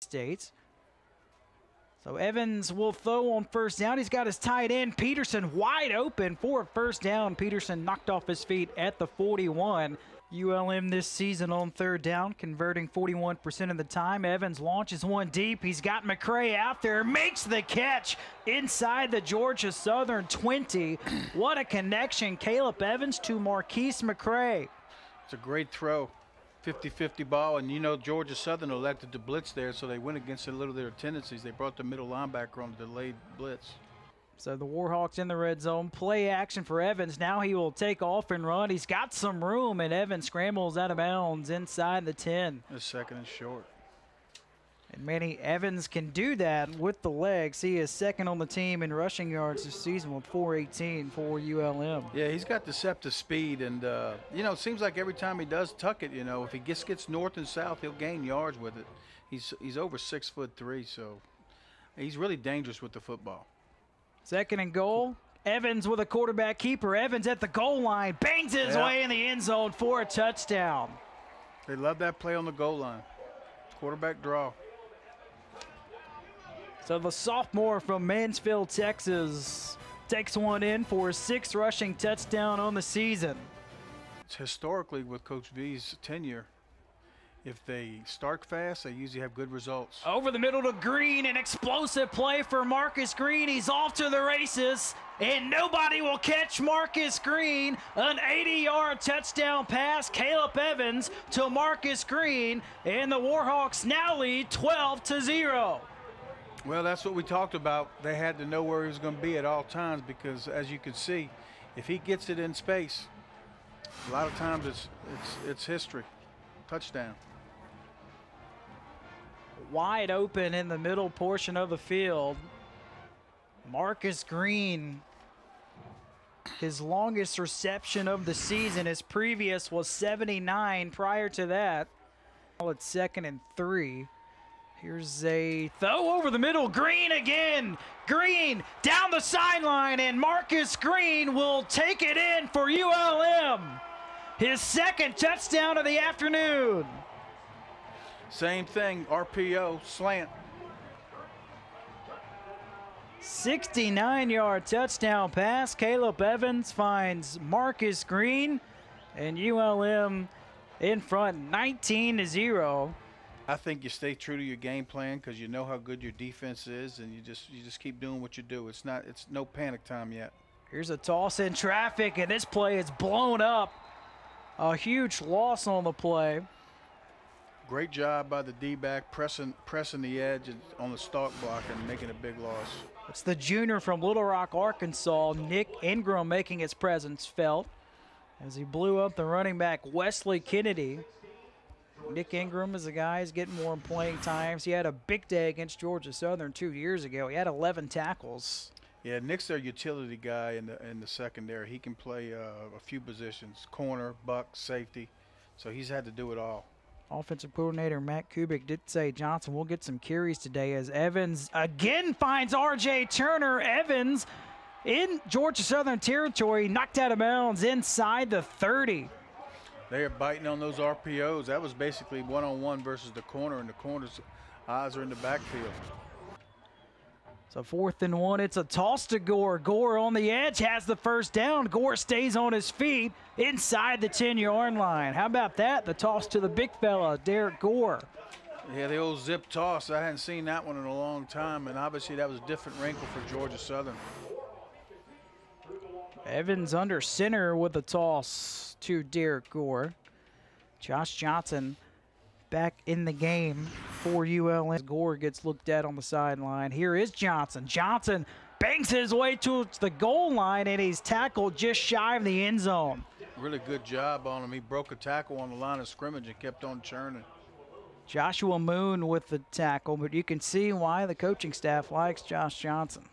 States. So Evans will throw on first down. He's got his tight end, Peterson, wide open for a first down. Peterson knocked off his feet at the 41. ULM this season on third down, converting 41% of the time. Evans launches one deep. He's got McCray out there, makes the catch inside the Georgia Southern 20. What a connection. Caleb Evans to Marquise McCray. It's a great throw. 50-50 ball, and you know Georgia Southern elected to blitz there, so they went against a little of their tendencies. They brought the middle linebacker on the delayed blitz. So the Warhawks in the red zone. Play action for Evans. Now he will take off and run. He's got some room, and Evans scrambles out of bounds inside the 10. A second and short. And Manny Evans can do that with the legs. He is second on the team in rushing yards this season with 418 for ULM. Yeah, he's got deceptive speed, and you know, it seems like every time he does tuck it, you know, if he gets north and south, he'll gain yards with it. He's over 6'3", so he's really dangerous with the football. Second and goal. Evans with a quarterback keeper. Evans at the goal line, bangs his way in the end zone for a touchdown. They love that play on the goal line. Quarterback draw. So the sophomore from Mansfield, Texas, takes one in for his 6th rushing touchdown on the season. It's historically with Coach V's tenure, if they start fast, they usually have good results. Over the middle to Green, an explosive play for Marcus Green. He's off to the races, and nobody will catch Marcus Green. An 80-yard touchdown pass, Caleb Evans to Marcus Green, and the Warhawks now lead 12-0. Well, that's what we talked about. They had to know where he was going to be at all times because, as you can see, if he gets it in space, a lot of times it's history. Touchdown. Wide open in the middle portion of the field. Marcus Green, his longest reception of the season. His previous was 79 prior to that. Well, it's 2nd and 3. Here's a throw over the middle. Green again. Green down the sideline, and Marcus Green will take it in for ULM. His 2nd touchdown of the afternoon. Same thing, RPO, slant. 69-yard touchdown pass. Caleb Evans finds Marcus Green, and ULM in front 19-0. I think you stay true to your game plan because you know how good your defense is, and you just keep doing what you do. It's no panic time yet. Here's a toss in traffic, and this play is blown up. A huge loss on the play. Great job by the D-back pressing the edge on the stalk block and making a big loss. It's the junior from Little Rock, Arkansas, Nick Ingram, making his presence felt as he blew up the running back Wesley Kennedy. Nick Ingram is a guy who's getting more playing times. He had a big day against Georgia Southern 2 years ago. He had 11 tackles. Yeah, Nick's their utility guy in the secondary. He can play a few positions: corner, buck, safety. So he's had to do it all. Offensive coordinator Matt Kubik did say Johnson will get some carries today as Evans again finds R.J. Turner. Evans in Georgia Southern territory, knocked out of bounds inside the 30. They are biting on those RPOs. That was basically one-on-one versus the corner, and the corner's eyes are in the backfield. So 4th and 1, it's a toss to Gore. Gore on the edge has the first down. Gore stays on his feet inside the 10-yard line. How about that? The toss to the big fella, Derek Gore. Yeah, the old zip toss. I hadn't seen that one in a long time, and obviously that was a different wrinkle for Georgia Southern. Evans under center with the toss to Derek Gore. Josh Johnson back in the game for ULM. Gore gets looked at on the sideline. Here is Johnson. Johnson bangs his way to the goal line, and he's tackled just shy of the end zone. Really good job on him. He broke a tackle on the line of scrimmage and kept on churning. Joshua Moon with the tackle, but you can see why the coaching staff likes Josh Johnson.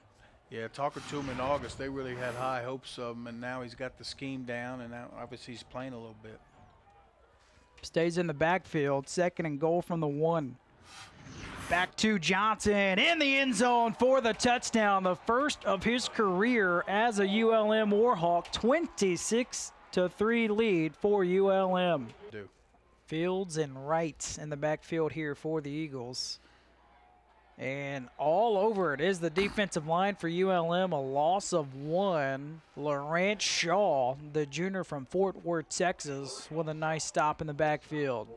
Yeah, talking to him in August, they really had high hopes of him, and now he's got the scheme down, and now obviously he's playing a little bit. Stays in the backfield, 2nd and goal from the 1. Back to Johnson in the end zone for the touchdown, the first of his career as a ULM Warhawk. 26-3 lead for ULM. Fields and Wright in the backfield here for the Eagles. And all over it is the defensive line for ULM, a loss of 1. Laurent Shaw, the junior from Fort Worth, Texas, with a nice stop in the backfield.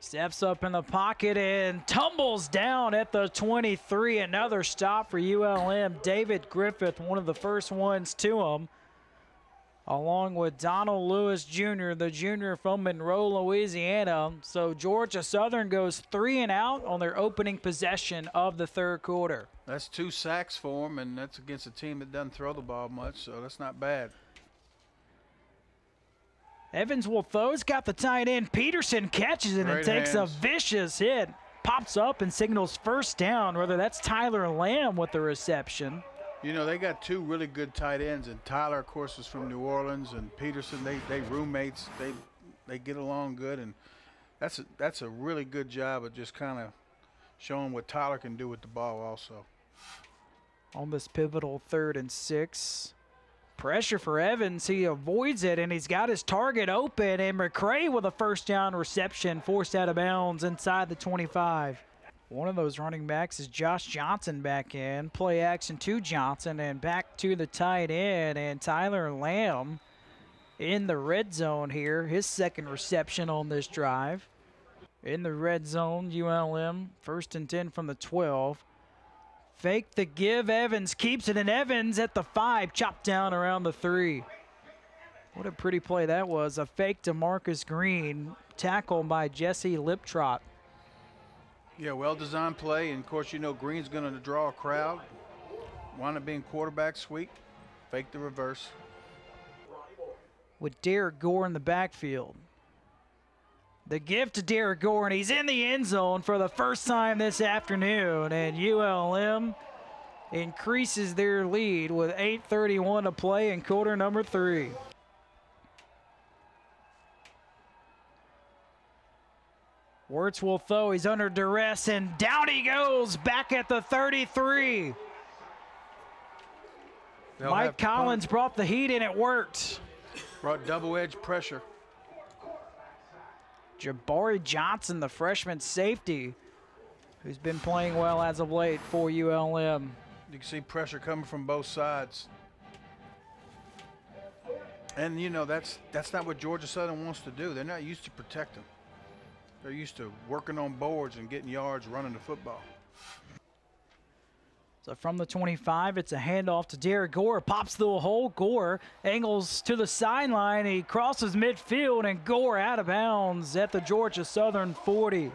Steps up in the pocket and tumbles down at the 23. Another stop for ULM. David Griffith, one of the first ones to him, along with Donald Lewis Jr., the junior from Monroe, Louisiana. So Georgia Southern goes 3 and out on their opening possession of the third quarter. That's 2 sacks for him, and that's against a team that doesn't throw the ball much, so that's not bad. Evans will throw. He's got the tight end. Peterson catches it and takes a vicious hit. Pops up and signals first down, whether that's Tyler Lamb with the reception. You know, they got 2 really good tight ends, and Tyler, of course, is from New Orleans, and Peterson, they roommates. They get along good, and that's a really good job of just kind of showing what Tyler can do with the ball also. On this pivotal 3rd and 6. Pressure for Evans. He avoids it, and he's got his target open, and McCray with a first down reception forced out of bounds inside the 25. One of those running backs is Josh Johnson back in. Play action to Johnson and back to the tight end, and Tyler Lamb in the red zone here. His second reception on this drive. In the red zone, ULM 1st and 10 from the 12. Fake the give, Evans keeps it, and Evans at the 5, chopped down around the 3. What a pretty play that was. A fake to Marcus Green, tackled by Jesse Liptrot. Yeah, well-designed play, and of course, you know Green's going to draw a crowd. Wound up being quarterback sweep, fake the reverse. With Derek Gore in the backfield. The give to Derek Gore, and he's in the end zone for the first time this afternoon, and ULM increases their lead with 8:31 to play in quarter number 3. Wirtz will throw. He's under duress, and down he goes back at the 33. Mike Collins brought the heat, and it worked. Brought double-edged pressure. Jabari Johnson, the freshman safety, who's been playing well as of late for ULM. You can see pressure coming from both sides. And, you know, that's not what Georgia Southern wants to do. They're not used to protecting. They're used to working on boards and getting yards running the football. So from the 25, it's a handoff to Derek Gore. Pops through a hole. Gore angles to the sideline. He crosses midfield, and Gore out of bounds at the Georgia Southern 40.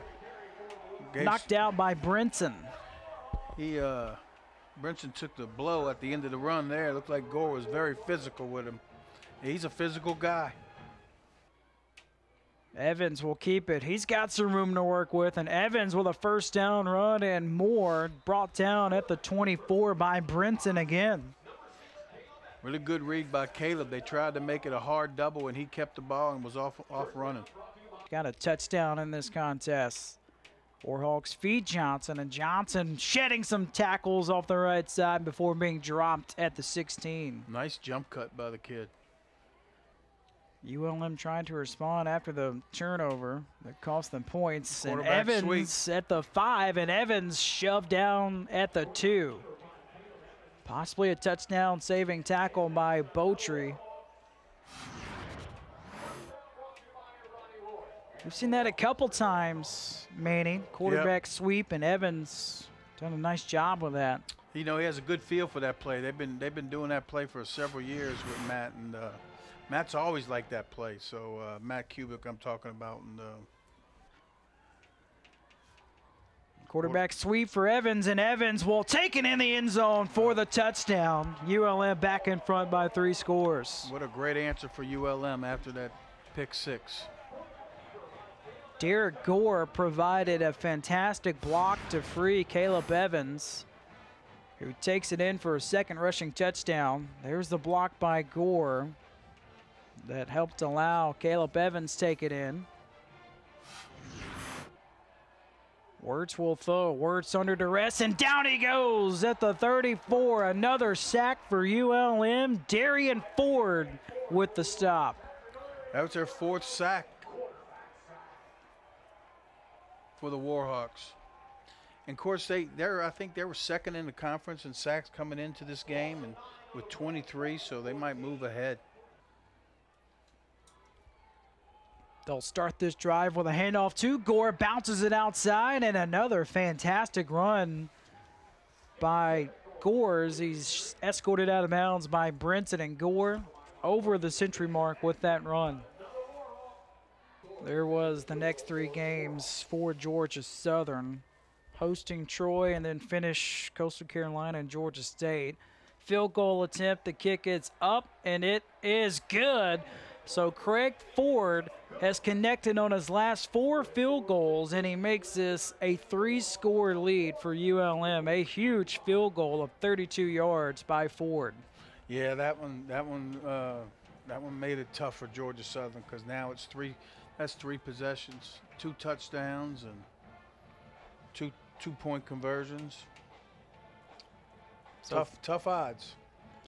Knocked out by Brinson. Brinson took the blow at the end of the run there. It looked like Gore was very physical with him. He's a physical guy. Evans will keep it. He's got some room to work with, and Evans with a first down run and more, brought down at the 24 by Brinson again. Really good read by Caleb. They tried to make it a hard double, and he kept the ball and was off running. Got a touchdown in this contest. Warhawks feed Johnson, and Johnson shedding some tackles off the right side before being dropped at the 16. Nice jump cut by the kid. ULM trying to respond after the turnover that cost them points. And Quarterback Evans sweep. at the 5, and Evans shoved down at the 2. Possibly a touchdown saving tackle by Botry. We've seen that a couple times, Manny. Quarterback sweep, and Evans done a nice job with that. You know, he has a good feel for that play. They've been doing that play for several years with Matt, and Matt's always liked that play. So Matt Kubik, I'm talking about. And quarterback sweep for Evans, and Evans will take it in the end zone for the touchdown. ULM back in front by 3 scores. What a great answer for ULM after that pick 6. Derek Gore provided a fantastic block to free Caleb Evans, who takes it in for a second rushing touchdown. There's the block by Gore that helped allow Caleb Evans take it in. Wirtz will throw. Wirtz under duress, and down he goes at the 34. Another sack for ULM. Darian Ford with the stop. That was their 4th sack for the Warhawks. And of course, I think they were second in the conference in sacks coming into this game, and with 23, so they might move ahead. They'll start this drive with a handoff to Gore, bounces it outside, and another fantastic run by Gores. He's escorted out of bounds by Brinson, and Gore over the century mark with that run. There was the next 3 games for Georgia Southern, hosting Troy and then finish Coastal Carolina and Georgia State. Field goal attempt, the kick is up, and it is good. So Craig Ford has connected on his last 4 field goals, and he makes this a 3-score lead for ULM. A huge field goal of 32 yards by Ford. Yeah, that one made it tough for Georgia Southern, because now it's 3. That's 3 possessions, 2 touchdowns, and 2 two-point conversions. So tough odds.